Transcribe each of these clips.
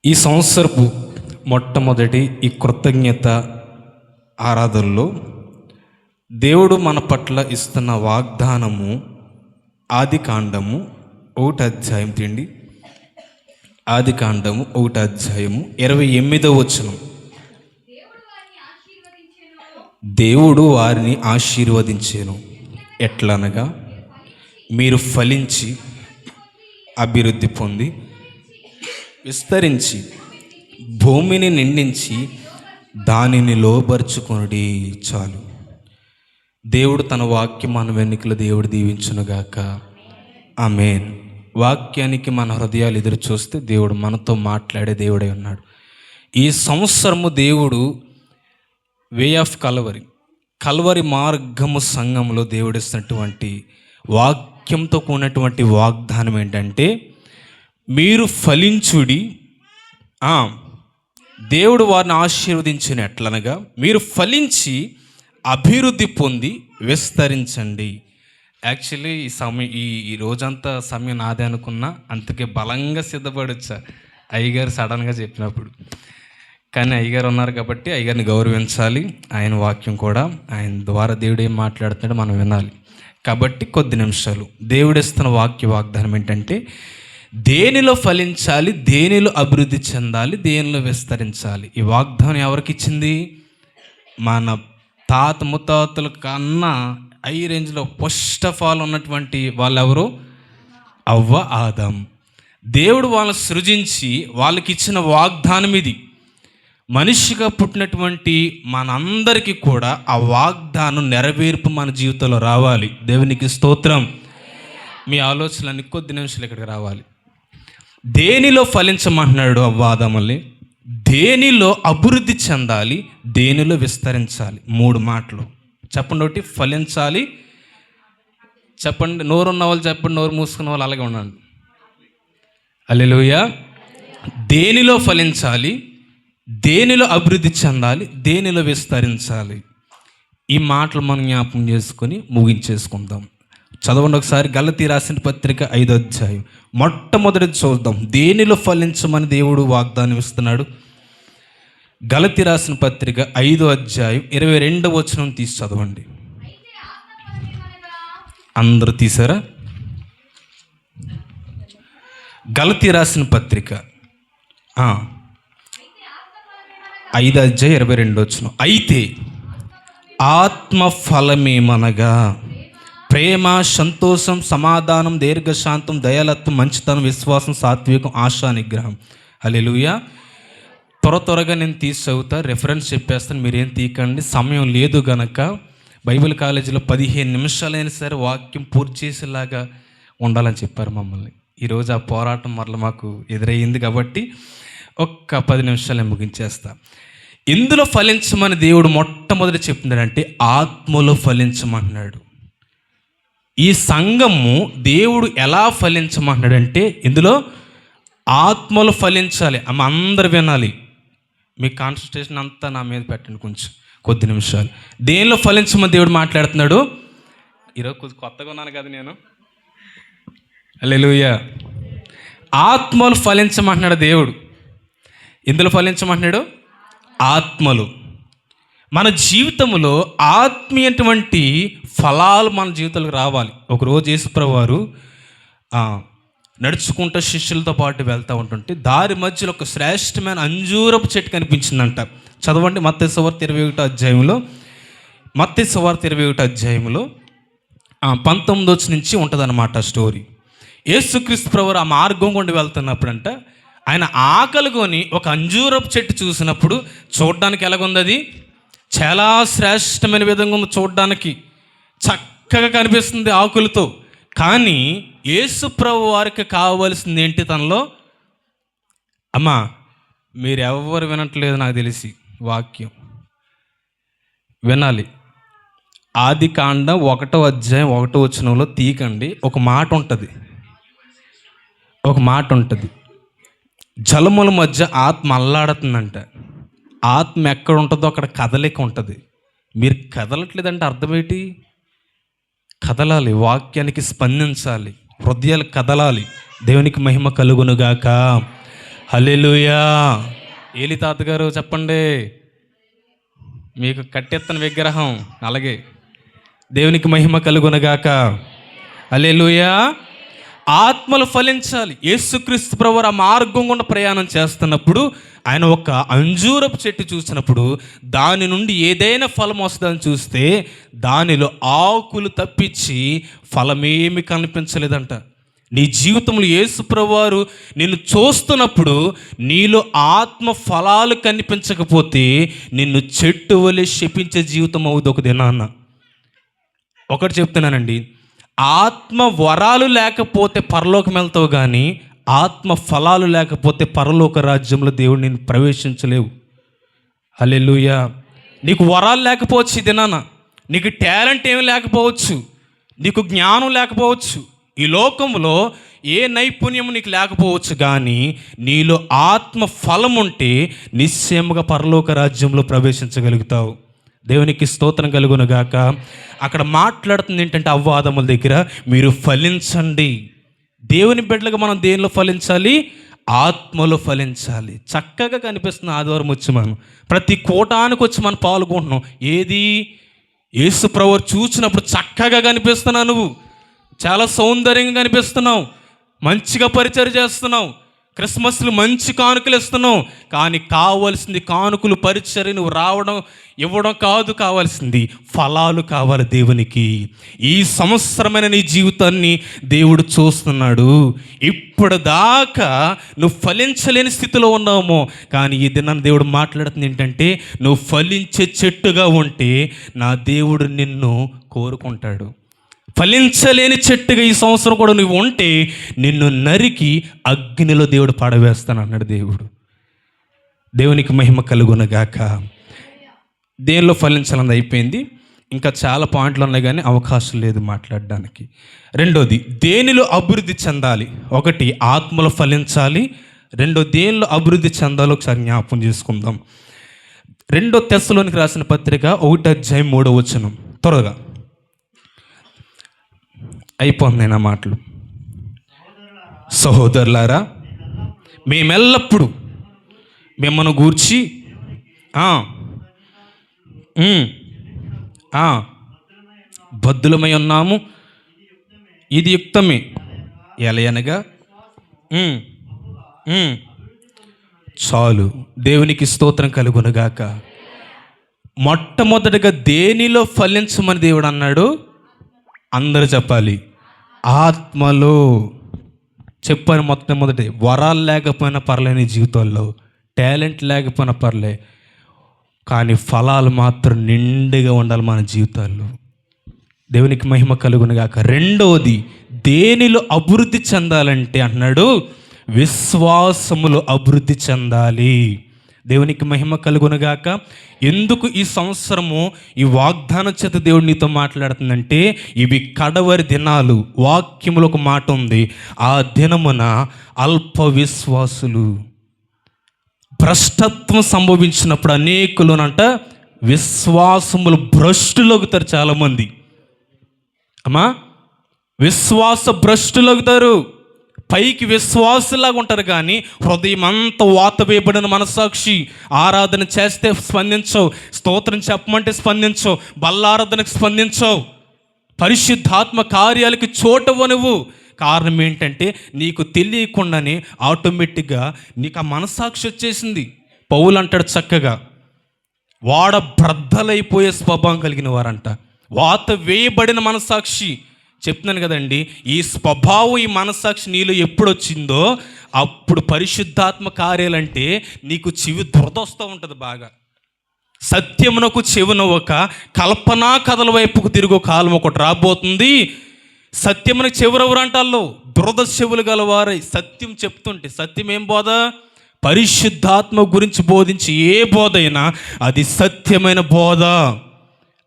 ఈ సంవత్సరపు మొట్టమొదటి ఈ కృతజ్ఞత ఆరాధనలో దేవుడు మన పట్ల ఇస్తున్న వాగ్దానము ఆదికాండము 1 అధ్యాయం ఆదికాండము 1 అధ్యాయము 28వ వచనం. దేవుడు వారిని ఆశీర్వదించెను, ఎట్లనగా మీరు ఫలించి అభివృద్ధి పొంది విస్తరించి భూమిని నిండించి దానిని లోబరుచుకొనుడి. చాలు. దేవుడు తన వాక్యం మన వెన్నుకలు దేవుడు దీవించునుగాక. ఆమేన్. వాక్యానికి మన హృదయాలు ఎదురు చూస్తే దేవుడు మనతో మాట్లాడే దేవుడై ఉన్నాడు. ఈ సంవత్సరము దేవుడు వే ఆఫ్ కల్వరి మార్గము సంఘంలో దేవుడు ఇస్తున్నటువంటి వాక్యంతో కూడినటువంటి వాగ్దానం ఏంటంటే, మీరు ఫలించుడి, దేవుడు వారిని ఆశీర్వదించిన ఎట్లనగా మీరు ఫలించి అభివృద్ధి పొంది విస్తరించండి. యాక్చువల్లీ ఈ రోజంతా సమయం నాదే అనుకున్నా, అందుకే బలంగా సిద్ధపడొచ్చా అయ్యగారు సడన్గా చెప్పినప్పుడు. కానీ అయ్యగారు ఉన్నారు కాబట్టి అయ్యగారిని గౌరవించాలి. ఆయన వాక్యం కూడా ఆయన ద్వారా దేవుడు ఏం మాట్లాడుతున్నాడో మనం వినాలి. కాబట్టి కొద్ది నిమిషాలు దేవుడు ఇస్తున్న వాగ్దానం ఏంటంటే, దేనిలో ఫలించాలి, దేనిలో అభివృద్ధి చెందాలి, దేనిలో విస్తరించాలి. ఈ వాగ్దానం ఎవరికి ఇచ్చింది? మన తాత ముత్తాతల కన్నా హై రేంజ్లో ఫస్ట్ ఆఫ్ ఆల్ ఉన్నటువంటి వాళ్ళు ఎవరు? అవ్వ, ఆదాం. దేవుడు వాళ్ళని సృజించి వాళ్ళకి ఇచ్చిన వాగ్దానం ఇది. మనిషిగా పుట్టినటువంటి మనందరికీ కూడా ఆ వాగ్దానం నెరవేర్పు మన జీవితంలో రావాలి. దేవునికి స్తోత్రం. మీ ఆలోచనలన్నీ కొద్ది నిమిషాలు ఇక్కడికి రావాలి. దేనిలో ఫలించమంటున్నాడు అవ్వాదమల్ని? దేనిలో అభివృద్ధి చెందాలి, దేనిలో విస్తరించాలి. 3 మాటలు చెప్పండి. ఒకటి ఫలించాలి. చెప్పండి. నోరున్న వాళ్ళు చెప్పండి, నోరు మూసుకున్న వాళ్ళు అలాగే ఉండండి. హల్లెలూయా. దేనిలో ఫలించాలి, దేనిలో అభివృద్ధి చెందాలి, దేనిలో విస్తరించాలి. ఈ మాటలు మనం జ్ఞాపకం చేసుకొని ముగించేసుకుందాం. చదవండి ఒకసారి. గలతీ రాసిన పత్రిక 5వ అధ్యాయం మొట్టమొదటిది చూద్దాం. దేనిలో ఫలించమని దేవుడు వాగ్దానం ఇస్తున్నాడు. గలతీ రాసిన పత్రిక 5వ అధ్యాయం 22వ వచనం తీసి చదవండి. అందరూ తీసారా? గలతీ రాసిన పత్రిక 5వ అధ్యాయం 22వ వచనం. అయితే ఆత్మ ఫలమేమనగా ప్రేమ, సంతోషం, సమాధానం, దీర్ఘశాంతం, దయాలత్వం, మంచితనం, విశ్వాసం, సాత్వికం, ఆశా నిగ్రహం. హల్లెలూయా. త్వరగా నేను చదువుతా, రెఫరెన్స్ చెప్పేస్తాను, మీరేం తీయకండి, సమయం లేదు గనక. బైబిల్ కాలేజీలో 15 నిమిషాలైనా సరే వాక్యం పూర్తి చేసేలాగా ఉండాలని చెప్పారు మమ్మల్ని. ఈరోజు ఆ పోరాటం మరలా మాకు ఎదురయ్యింది కాబట్టి ఒక్క 10 నిమిషాలు ముగించేస్తా. ఇందులో ఫలించమని దేవుడు మొట్టమొదటి చెప్తున్నాడంటే ఆత్మలో ఫలించమంటున్నాడు. ఈ సంఘము దేవుడు ఎలా ఫలించమంటున్నాడంటే, ఇందులో ఆత్మలో ఫలించాలి. అందరు వినాలి. మీ కాన్సన్ట్రేషన్ అంతా నా మీద పెట్టండి కొంచెం కొద్ది నిమిషాలు. దేనిలో ఫలించమని దేవుడు మాట్లాడుతున్నాడు. ఈరోజు కొంచెం కొత్తగా ఉన్నాను కదా నేను. హల్లెలూయా. ఆత్మలు ఫలించమంటున్నాడు దేవుడు. ఇందులో ఫలించమంటున్నాడు ఆత్మలు. మన జీవితంలో ఆత్మీయటువంటి ఫలాలు మన జీవితంలోకి రావాలి. ఒకరోజు యేసుప్రభువు వారు నడుచుకుంటూ శిష్యులతో పాటు వెళ్తూ ఉంటుంటే దారి మధ్యలో ఒక శ్రేష్టమైన అంజూరపు చెట్టు కనిపించిందంట. చదవండి. మత్తయి సువార్త 21వ అధ్యాయంలో 19వ వచనం నుంచి ఉంటుంది అన్నమాట స్టోరీ. యేసుక్రీస్తు ప్రభువు ఆ మార్గం గుండా వెళ్తున్నప్పుడంట ఆయన ఆకలిగొని ఒక అంజూరపు చెట్టు చూసినప్పుడు చూడడానికి ఎలాగుంది? అది చాలా శ్రేష్టమైన విధంగా ఉంది. చూడడానికి చక్కగా కనిపిస్తుంది ఆకులతో. కానీ యేసు ప్రభువు వారికి కావలసింది ఏంటి? తనలో అమ్మా మీరెవ్వరు వినట్లేదు నాకు తెలిసి, వాక్యం వినాలి. ఆదికాండం 1వ అధ్యాయం 1వ వచనంలో తీయకండి. ఒక మాట ఉంటుంది. జలముల మధ్య ఆత్మ అల్లాడుతుందంట. ఆత్మ ఎక్కడ ఉంటుందో అక్కడ కదలిక ఉంటుంది. మీరు కదలట్లేదంటే అర్థం ఏంటి? కదలాలి, వాక్యానికి స్పందించాలి, హృదయాలు కదలాలి. దేవునికి మహిమ కలుగునుగాక. హల్లెలూయా. ఏలి తాతగారు చెప్పండి. మీకు కట్టెత్తని విగ్రహం అలాగే. దేవునికి మహిమ కలుగునగాక. హల్లెలూయా. ఆత్మలు ఫలించాలి. యేసుక్రీస్తు ప్రభువు ఆ మార్గం గుండా ప్రయాణం చేస్తున్నప్పుడు ఆయన ఒక అంజూరపు చెట్టు చూసినప్పుడు దాని నుండి ఏదైనా ఫలం వస్తుందని చూస్తే దానిలో ఆకులు తప్పించి ఫలమేమి కనిపించలేదంట. నీ జీవితంలో యేసు ప్రభువారు నిన్ను చూస్తున్నప్పుడు నీలో ఆత్మ ఫలాలు కనిపించకపోతే నిన్ను చెట్టు వలె శపించే జీవితం అవుతుంది ఒక దినాన్న. ఒకటి చెప్తున్నానండి, ఆత్మ వరాలు లేకపోతే పరలోకం వెళ్తావు, కానీ ఆత్మ ఫలాలు లేకపోతే పరలోక రాజ్యంలో దేవుడు నిన్ను ప్రవేశించలేవు. హల్లెలూయా. నీకు వరాలు లేకపోవచ్చు ఈ దినాన, నీకు టాలెంట్ ఏమి లేకపోవచ్చు, నీకు జ్ఞానం లేకపోవచ్చు, ఈ లోకంలో ఏ నైపుణ్యం నీకు లేకపోవచ్చు, కానీ నీలో ఆత్మ ఫలం ఉంటే నిశ్చయముగా పరలోక రాజ్యంలో ప్రవేశించగలుగుతావు. దేవునికి స్తోత్రం కలుగునుగాక. అక్కడ మాట్లాడుతుంది ఏంటంటే అవ్వాదముల దగ్గర మీరు ఫలించండి. దేవుని బిడ్డలుగా మనం దేనిలో ఫలించాలి? ఆత్మలో ఫలించాలి. చక్కగా కనిపిస్తుంది. ఆదివారం వచ్చి మనం ప్రతి కూటానికి వచ్చి మనం పాల్గొంటున్నాం. ఏది? యేసు ప్రభువు చూసినప్పుడు చక్కగా కనిపిస్తున్నావు, నువ్వు చాలా సౌందర్యంగా కనిపిస్తున్నావు, మంచిగా పరిచయం చేస్తున్నావు, క్రిస్మస్లు మంచి కానుకలు ఇస్తున్నావు. కానీ కావాల్సింది కానుకలు పరిచర్య నువ్వు రావడం ఇవ్వడం కాదు, కావాల్సింది ఫలాలు కావాలి దేవునికి. ఈ సంవత్సరమైన నీ జీవితాన్ని దేవుడు చూస్తున్నాడు. ఇప్పటిదాకా నువ్వు ఫలించలేని స్థితిలో ఉన్నామో, కానీ ఈ దినాన్ని దేవుడు మాట్లాడుతుంది ఏంటంటే నువ్వు ఫలించే చెట్టుగా ఉంటే నా దేవుడు నిన్ను కోరుకుంటాడు. ఫలించలేని చెట్టుగా ఈ సంవత్సరం కూడా నువ్వు ఉంటే నిన్ను నరికి అగ్నిలో దేవుడు పడవేస్తాను అన్నాడు దేవుడు. దేవునికి మహిమ కలుగునగాక. దేనిలో ఫలించాలని అయిపోయింది. ఇంకా చాలా పాయింట్లు ఉన్నాయి కానీ అవకాశం లేదు మాట్లాడడానికి. రెండోది, దేనిలో అభివృద్ధి చెందాలి. ఒకటి ఆత్మలో ఫలించాలి, రెండో దేనిలో అభివృద్ధి చెందాలో ఒకసారి జ్ఞాపకం చేసుకుందాం. 2 తెస్సలోనికి రాసిన పత్రిక 1:3 త్వరగా అయిపోతుంది నా మాటలు. సహోదరులారా, మేమెల్లప్పుడు మిమ్మల్ని గూర్చి బద్ధులమై ఉన్నాము, ఇది యుక్తమే. ఎలయనగా చాలు. దేవునికి స్తోత్రం కలుగునుగాక. మొట్టమొదటిగా దేనిలో ఫలించమని దేవుడు అన్నాడు? అందరూ చెప్పాలి, ఆత్మలో. చెప్పాను మొట్టమొదటి. వరాలు లేకపోయినా పర్లే నీ జీవితంలో, టాలెంట్ లేకపోయినా పర్లే, కానీ ఫలాలు మాత్రం నిండుగా ఉండాలి మన జీవితాల్లో. దేవునికి మహిమ కలుగునుగాక. రెండవది, దేనిలో అభివృద్ధి చెందాలంటే అన్నాడు విశ్వాసములో అభివృద్ధి చెందాలి. దేవునికి మహిమ కలుగునుగాక. ఎందుకు ఈ సంవత్సరము ఈ వాగ్దానం చేత దేవుడు నీతో మాట్లాడుతుందంటే ఇవి కడవరి దినాలు. వాక్యములో ఒక మాట ఉంది, ఆ దినమున అల్ప విశ్వాసులు, భ్రష్టత్వం సంభవించినప్పుడు అనేకులునంట విశ్వాసములు భ్రష్టులవుతారు. చాలామంది అమ్మా విశ్వాస భ్రష్టులవుతారు. పైకి విశ్వాసులాగా ఉంటారు, కానీ హృదయం అంతా వాత వేయబడిన మనసాక్షి. ఆరాధన చేస్తే స్పందించవు, స్తోత్రం చెప్పమంటే స్పందించవు, బల్లారాధనకు స్పందించవు, పరిశుద్ధాత్మ కార్యాలకి చోటవు నువ్వు. కారణం ఏంటంటే నీకు తెలియకుండానే ఆటోమేటిక్గా నీకు ఆ మనసాక్షి వచ్చేసింది. పౌలు అంటాడు చక్కగా, వాడ బ్రద్దలైపోయే స్వభావం కలిగిన వారంట. వాత వేయబడిన మనసాక్షి. చెప్తున్నాను కదండి, ఈ స్వభావం ఈ మనస్సాక్షి నీలో ఎప్పుడు వచ్చిందో అప్పుడు పరిశుద్ధాత్మ కార్యాలంటే నీకు చెవి దురదొస్తూ ఉంటుంది బాగా. సత్యమునకు చెవునొక కల్పనా కథల వైపుకు తిరుగు కాలం ఒకటి రాబోతుంది. సత్యమునకు చెవురెవరంటాల్లో దురద చెవులు గలవారై సత్యం చెప్తుంటే, సత్యం ఏం బోధ? పరిశుద్ధాత్మ గురించి బోధించి ఏ బోధ అయినా అది సత్యమైన బోధ.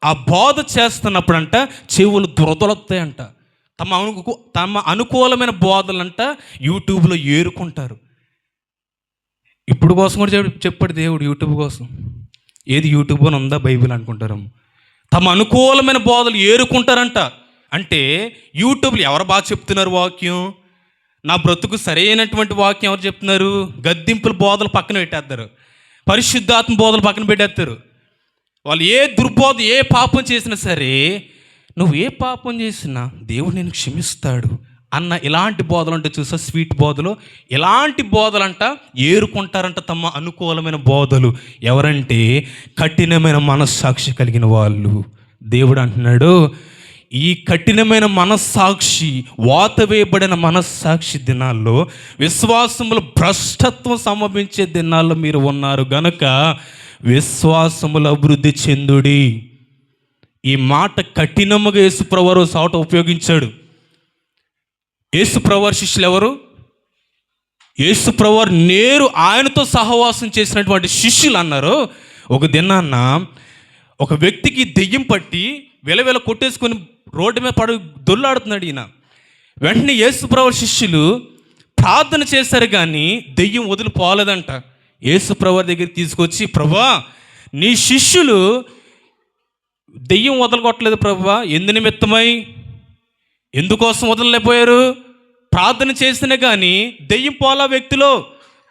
ఆ బోధ చేస్తున్నప్పుడంట చెవులు దురదొలుతాయంట. తమ అనుకూలమైన బోధలంట యూట్యూబ్లో ఏరుకుంటారు. ఇప్పుడు కోసం కూడా చెప్పాడు దేవుడు యూట్యూబ్ కోసం. ఏది యూట్యూబ్ అని ఉందా బైబిల్ అనుకుంటారు. తమ అనుకూలమైన బోధలు ఏరుకుంటారంట. అంటే యూట్యూబ్లో ఎవరు బాగా చెప్తున్నారు వాక్యం? నా బ్రతుకు సరైనటువంటి వాక్యం ఎవరు చెప్తున్నారు? గద్దింపుల బోధలు పక్కన పెట్టేస్తారు, పరిశుద్ధాత్మ బోధలు పక్కన పెట్టేస్తారు. వాళ్ళు ఏ దుర్బోధ, ఏ పాపం చేసినా సరే, నువ్వు ఏ పాపం చేసినా దేవుడు నేను క్షమిస్తాడు అన్న ఇలాంటి బోధలు అంటే చూసా, స్వీట్ బోధలు. ఇలాంటి బోధలంట ఏరుకుంటారంట తమ అనుకూలమైన బోధలు. ఎవరంటే కఠినమైన మనస్సాక్షి కలిగిన వాళ్ళు. దేవుడు అంటున్నాడు, ఈ కఠినమైన మనస్సాక్షి, వాతవేయబడిన మనస్సాక్షి దినాల్లో, విశ్వాసములు భ్రష్టత్వం సంభవించే దినాల్లో మీరు ఉన్నారు గనుక విశ్వాసములు అభివృద్ధి చెందుడి. ఈ మాట కఠినముగా యేసుప్రభువారు సాట ఉపయోగించాడు. యేసుప్రభువారి శిష్యులు ఎవరు? యేసుప్రభువారు నేరు ఆయనతో సహవాసం చేసినటువంటి శిష్యులు అన్నారు. ఒక దినాన్న ఒక వ్యక్తికి దెయ్యం పట్టి వెలవెల కొట్టేసుకొని రోడ్డు మీద పడి దొల్లాడుతున్నాడు ఈయన. వెంటనే యేసుప్రభువారి శిష్యులు ప్రార్థన చేశారు, కానీ దెయ్యం వదిలిపోలేదంట. యేసుప్రభువారి దగ్గరికి తీసుకొచ్చి, ప్రభువా నీ శిష్యులు దెయ్యం వదలగొట్టలేదు ప్రభువా, ఎందు నిమిత్తమై, ఎందుకోసం వదలలేకపోయారు? ప్రార్థన చేసినా కానీ దెయ్యం పోలా వ్యక్తిలో,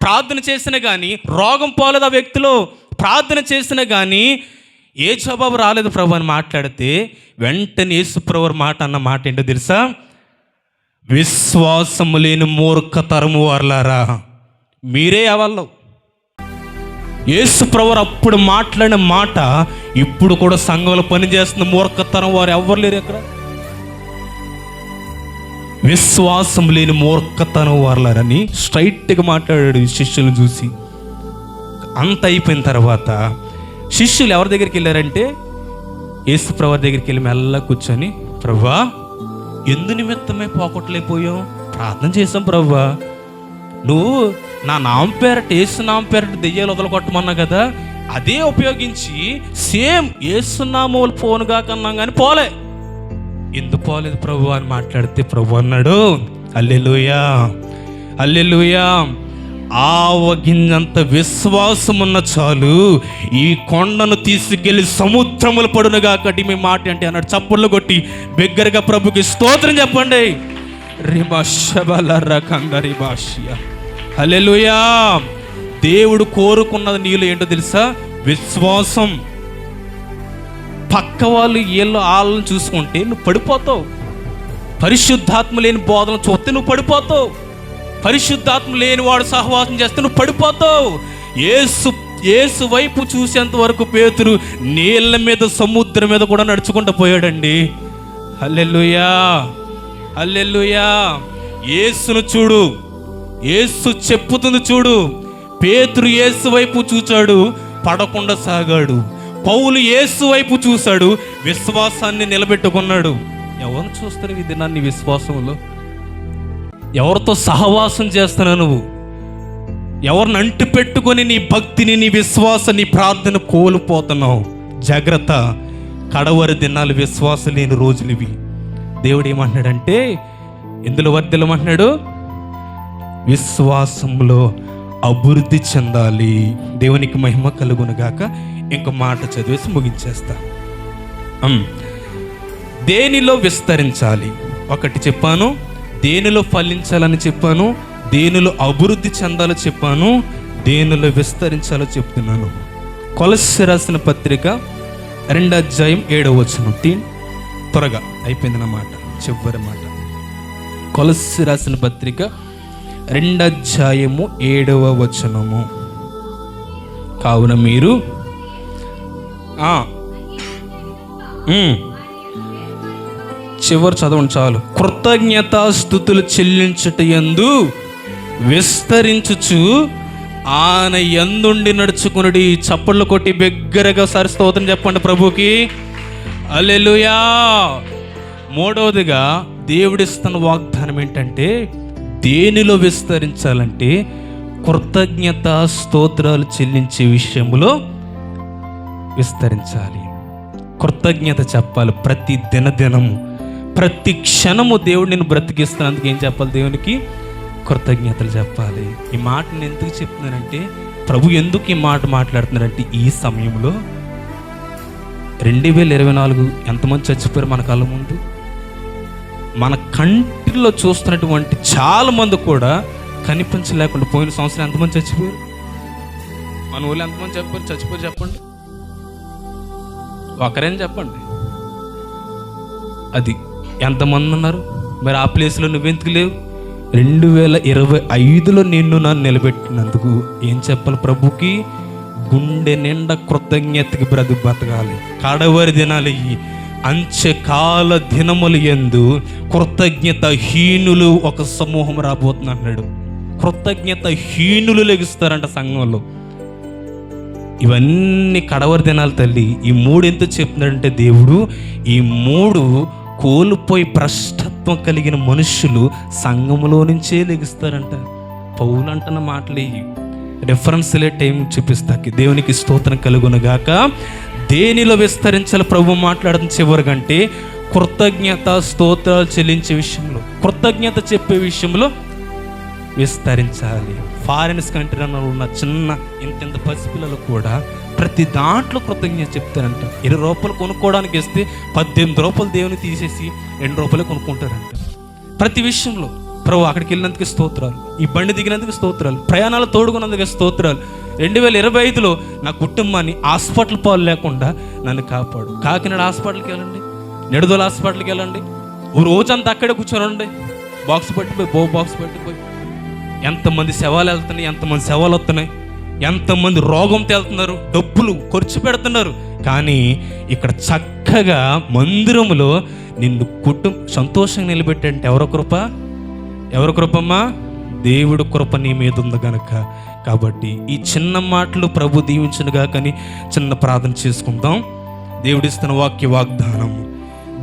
ప్రార్థన చేసినా కానీ రోగం పోలేదు ఆ వ్యక్తిలో, ప్రార్థన చేసినా కానీ ఏ జవాబు రాలేదు ప్రభు అని మాట్లాడితే, వెంటనే యేసుప్రభువారు మాట అన్న మాట ఏంటో తెలుసా? విశ్వాసము లేని మూర్ఖతరము వారలారా, మీరే అవ్వాలి. యేసుప్రభువారు అప్పుడు మాట్లాడిన మాట ఇప్పుడు కూడా సంఘంలో పనిచేస్తున్న మూర్ఖతరం వారు ఎవ్వరు లేరు. ఎక్కడ విశ్వాసం లేని మూర్ఖతనం వారలారని స్ట్రైట్గా మాట్లాడాడు శిష్యులను చూసి. అంత అయిపోయిన తర్వాత శిష్యులు ఎవరి దగ్గరికి వెళ్ళారంటే యేసుప్రభువారి దగ్గరికి వెళ్ళి మెల్లగా కూర్చొని, ప్రభువా ఎందు నిమిత్తమే పోగొట్టలేకపోయాం? ప్రార్థన చేసాం ప్రభువా, నువ్వు నా నామం పేరట, యేసు నామం పేరట దెయ్యాలు వదలగొట్టమన్నా కదా, అదే ఉపయోగించి సేమ్ యేసునామములు పోనుగా కన్నాం కానీ పోలే. ఎందుకు పోలేదు ప్రభు అని మాట్లాడితే ప్రభు అన్నాడు, హల్లెలూయా హల్లెలూయా, ఆవగింజంత విశ్వాసం ఉన్న చాలు ఈ కొండను తీసుకెళ్ళి సముద్రములు పడునుగా కట్టి మీ మాట అంటే అన్నాడు. చప్పట్లు కొట్టి బిగ్గరగా ప్రభుకి స్తోత్రం చెప్పండి. హల్లెలూయా. దేవుడు కోరుకున్నది నీలో ఏంటో తెలుసా? విశ్వాసం. పక్క వాళ్ళు వాళ్ళని చూసుకుంటే నువ్వు పడిపోతావు. పరిశుద్ధాత్మ లేని బోధన చూస్తే నువ్వు పడిపోతావు. పరిశుద్ధాత్మ లేని వాడు సహవాసం చేస్తే నువ్వు పడిపోతావు. యేసు వైపు చూసేంత వరకు పేతురు నీళ్ళ మీద, సముద్రం మీద కూడా నడుచుకుంటూ పోయాడండి. హల్లెలూయా హల్లెలూయా. యేసును చూడు, యేసు చెప్పుతుంది చూడు. పేతురు యేసు వైపు చూచాడు, పడకుండా సాగాడు. పౌలు యేసు వైపు చూశాడు, విశ్వాసాన్ని నిలబెట్టుకున్నాడు. ఎవరిని చూస్తారు ఈ దినాన్ని? విశ్వాసంలో ఎవరితో సహవాసం చేస్తున్నావు నువ్వు? ఎవరిని అంటి పెట్టుకొని నీ భక్తిని, నీ విశ్వాసం, నీ ప్రార్థన కోల్పోతున్నావు. జాగ్రత్త. కడవరి దినాలు విశ్వాసం లేని రోజులు ఇవి. దేవుడు ఏమంటున్నాడంటే, ఎందులో వర్ధిల్లమంటున్నాడు? విశ్వాసంలో అభివృద్ధి చెందాలి. దేవునికి మహిమ కలుగునుగాక. ఇంకో మాట చదివేసి ముగించేస్తా. దేనిలో విస్తరించాలి ఒకటి చెప్పాను, దేనిలో ఫలించాలని చెప్పాను, దేనిలో అభివృద్ధి చెందాలో చెప్పాను, దేనిలో విస్తరించాలో చెప్తున్నాను. కొలస్సీ రాసిన పత్రిక 2వ అధ్యాయం 7వ వచనం. త్వరగా అయిపోయింది నా మాట, చివరి మాట. కొలస్సీ రాసిన పత్రిక 2వ అధ్యాయము 7వ వచనము. కావున మీరు చివరి చదవండి చాలు. కృతజ్ఞతాస్తుతులు చెల్లించుట యందు విస్తరించుచు ఆయన యందుండి నడుచుకునుడి. చప్పళ్ళు కొట్టి బిగ్గరగా సరి స్తోత్రం చెప్పండి ప్రభుకి. హల్లెలూయా. మూడవదిగా దేవుడిస్తున్న వాగ్దానం ఏంటంటే, దేనిలో విస్తరించాలంటే కృతజ్ఞత స్తోత్రాలు చెల్లించే విషయంలో విస్తరించాలి. కృతజ్ఞత చెప్పాలి. ప్రతి దినదినము, ప్రతి క్షణము దేవుడు నేను బ్రతికిస్తున్నందుకు ఏం చెప్పాలి? దేవునికి కృతజ్ఞతలు చెప్పాలి. ఈ మాట నేను ఎందుకు చెప్తున్నానంటే, ప్రభు ఎందుకు ఈ మాట మాట్లాడుతున్నారంటే, ఈ సమయంలో 2024 ఎంతమంది చచ్చిపోయారు మన కళ్ళ ముందు. మన కంటి ఇంటిల్లో చూస్తున్నటువంటి చాలా మంది కూడా కనిపించలేకుండా పోయిన సంవత్సరం ఎంతమంది చచ్చిపోయారు? మన ఊళ్ళో ఎంతమంది చచ్చిపోయారు చెప్పండి, ఒకరేం చెప్పండి. అది ఎంతమంది ఉన్నారు? మరి ఆ ప్లేస్లో నువ్వెందుకు లేవు? 2025లో నన్ను నిలబెట్టినందుకు ఏం చెప్పాలి ప్రభుకి? గుండె నిండా కృతజ్ఞతకి బతకాలి. కడవరి దినాలు ఈ అంచెకాల దినములు యందు కృతజ్ఞత హీనులు ఒక సమూహం రాబోతుంది అన్నాడు. కృతజ్ఞత హీనులు లెగుస్తారంట సంఘంలో. ఇవన్నీ కడవరి దినాలు తల్లి. ఈ 3 ఎందుకు చెప్తున్నాడంటే దేవుడు, ఈ 3 కోల్పోయి భ్రష్టత్వం కలిగిన మనుషులు సంఘములో నుంచే లెగుస్తారంట. పౌలు అంటున్న మాటలే, రెఫరెన్స్లే టైం చూపిస్తాకి. దేవునికి స్తోత్రం కలుగునుగాక. దేనిలో విస్తరించాలి ప్రభు మాట్లాడుతున్న చివరికంటే కృతజ్ఞత స్తోత్రాలు చెల్లించే విషయంలో, కృతజ్ఞత చెప్పే విషయంలో విస్తరించాలి. ఫారిన్స్ కంట్రీలో ఉన్న చిన్న ఇంత పసిపిల్లలు కూడా ప్రతి దాంట్లో కృతజ్ఞత చెప్తారంట. 20 రూపాయలు కొనుక్కోవడానికి ఇస్తే 18 రూపాయలు దేవుని తీసేసి 2 రూపాయలు కొనుక్కుంటారంట. ప్రతి విషయంలో ప్రభు అక్కడికి వెళ్ళినందుకు స్తోత్రాలు, ఈ బండి దిగినందుకు స్తోత్రాలు, ప్రయాణాలు తోడుకున్నందుకు స్తోత్రాలు. 2025లో నా కుటుంబాన్ని హాస్పిటల్ పాలు లేకుండా నన్ను కాపాడు. కాకినాడ హాస్పిటల్కి వెళ్ళండి, నెడుదల హాస్పిటల్కి వెళ్ళండి, ఓ రోజంతా అక్కడే కూర్చోనండి, బాక్స్ పట్టిపోయి ఎంతమంది శవాలు వెళ్తున్నాయి, ఎంతమంది శవాలు వస్తున్నాయి, ఎంతమంది రోగంతో వెళ్తున్నారు, డబ్బులు ఖర్చు పెడుతున్నారు. కానీ ఇక్కడ చక్కగా మందిరంలో నిన్ను సంతోషంగా నిలబెట్టంటే ఎవరి కృపమ్మా? దేవుడు కృప నీ మీద ఉంది గనక. కాబట్టి ఈ చిన్న మాటలు ప్రభు దీవించునుగా కానీ చిన్న ప్రార్థన చేసుకుందాం. దేవుడిస్తున్న వాగ్దానం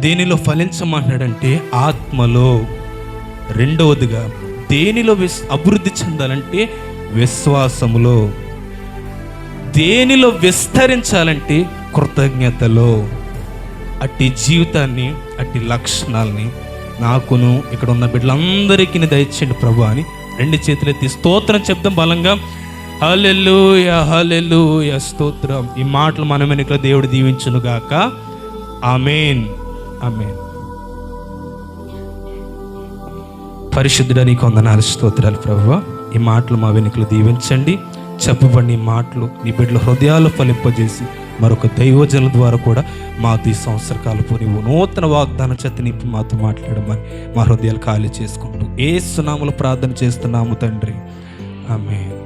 దేనిలో ఫలించమన్నాడంటే ఆత్మలో. రెండవదిగా దేనిలో అభివృద్ధి చెందాలంటే విశ్వాసములో. దేనిలో విస్తరించాలంటే కృతజ్ఞతలో. అట్టి జీవితాన్ని, అట్టి లక్షణాలని నాకును ఇక్కడ ఉన్న బిడ్డలందరికీ దయచేయండి ప్రభు అని 2 చేతులెత్తి స్తోత్రం చెప్తాం బలంగా. హల్లెలూయా హల్లెలూయా స్తోత్రం. ఈ మాటలు మన వెనుక దేవుడు దీవించును గాక. ఆమేన్ ఆమేన్. పరిశుద్ధుడా నీకు వందనాలు స్తోత్రాలు ప్రభువా. ఈ మాటలు మా వెనుకలు దీవించండి. చెప్పబడిన ఈ మాటలు నీ బిడ్డల హృదయాలు ఫలింపజేసి మరొక దైవజనుల ద్వారా కూడా మాతో ఈ సంవత్సర కాలపు నీవు నూతన వాగ్దానం చేత నింపి మాతో మాట్లాడమని మా హృదయాలు ఖాళీ చేసుకుంటూ యేసు నామములో ప్రార్థన చేస్తున్నాము తండ్రి. ఆమేన్.